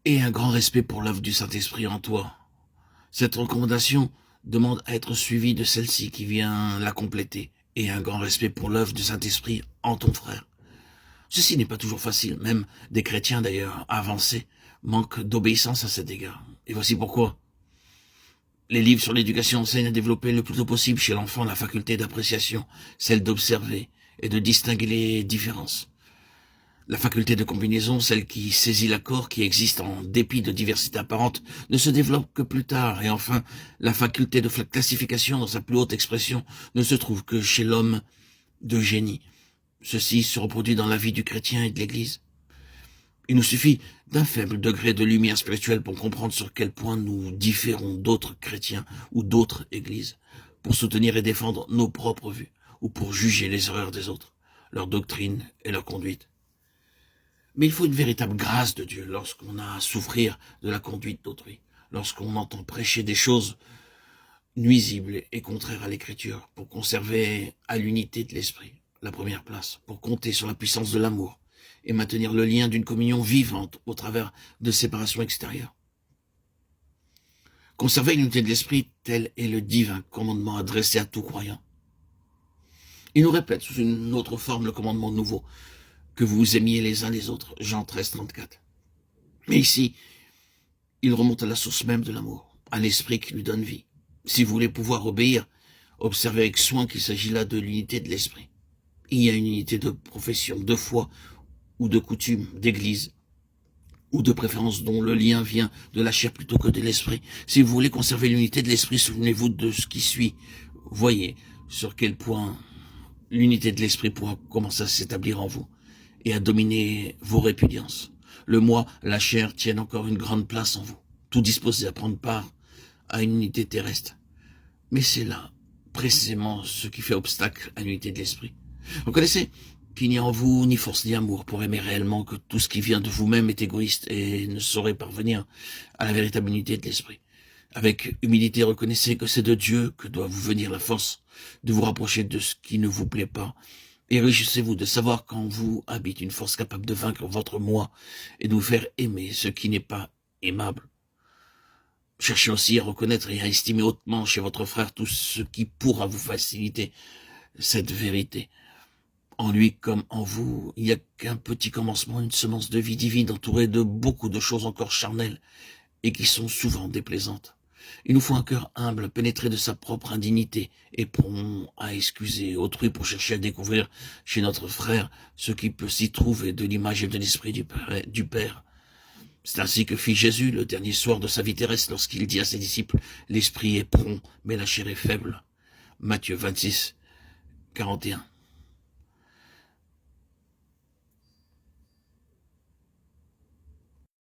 et un grand respect pour l'œuvre du Saint-Esprit en toi. Cette recommandation demande à être suivie de celle-ci qui vient la compléter, et un grand respect pour l'œuvre du Saint-Esprit en ton frère. Ceci n'est pas toujours facile, même des chrétiens d'ailleurs avancés manquent d'obéissance à cet égard. Et voici pourquoi. Les livres sur l'éducation enseignent à développer le plus tôt possible chez l'enfant la faculté d'appréciation, celle d'observer et de distinguer les différences. La faculté de combinaison, celle qui saisit l'accord qui existe en dépit de diversité apparente, ne se développe que plus tard. Et enfin, la faculté de classification dans sa plus haute expression ne se trouve que chez l'homme de génie. Ceci se reproduit dans la vie du chrétien et de l'Église. Il nous suffit d'un faible degré de lumière spirituelle pour comprendre sur quel point nous différons d'autres chrétiens ou d'autres églises, pour soutenir et défendre nos propres vues, ou pour juger les erreurs des autres, leur doctrine et leur conduite. Mais il faut une véritable grâce de Dieu lorsqu'on a à souffrir de la conduite d'autrui, lorsqu'on entend prêcher des choses nuisibles et contraires à l'Écriture, pour conserver à l'unité de l'esprit la première place, pour compter sur la puissance de l'amour et maintenir le lien d'une communion vivante au travers de séparations extérieures. Conserver l'unité de l'esprit, tel est le divin commandement adressé à tout croyant. Il nous répète sous une autre forme le commandement nouveau, que vous vous aimiez les uns les autres, Jean 13, 34. Mais ici, il remonte à la source même de l'amour, à l'esprit qui lui donne vie. Si vous voulez pouvoir obéir, observez avec soin qu'il s'agit là de l'unité de l'esprit. Il y a une unité de profession, de foi, ou de coutume, d'église, ou de préférence dont le lien vient de la chair plutôt que de l'esprit. Si vous voulez conserver l'unité de l'esprit, souvenez-vous de ce qui suit. Voyez sur quel point l'unité de l'esprit pourra commencer à s'établir en vous et à dominer vos répudiances. Le moi, la chair, tiennent encore une grande place en vous, tout disposé à prendre part à une unité terrestre. Mais c'est là, précisément, ce qui fait obstacle à l'unité de l'esprit. Vous connaissez qu'il n'y a en vous ni force ni amour pour aimer réellement, que tout ce qui vient de vous-même est égoïste et ne saurait parvenir à la véritable unité de l'esprit. Avec humilité, reconnaissez que c'est de Dieu que doit vous venir la force de vous rapprocher de ce qui ne vous plaît pas. Et réjouissez-vous de savoir qu'en vous habite une force capable de vaincre votre moi et de vous faire aimer ce qui n'est pas aimable. Cherchez aussi à reconnaître et à estimer hautement chez votre frère tout ce qui pourra vous faciliter cette vérité. En lui comme en vous, il n'y a qu'un petit commencement, une semence de vie divine entourée de beaucoup de choses encore charnelles et qui sont souvent déplaisantes. Il nous faut un cœur humble, pénétré de sa propre indignité et prompt à excuser autrui pour chercher à découvrir chez notre frère ce qui peut s'y trouver de l'image et de l'esprit du Père. C'est ainsi que fit Jésus le dernier soir de sa vie terrestre lorsqu'il dit à ses disciples « L'esprit est prompt, mais la chair est faible ». Matthieu 26, 41.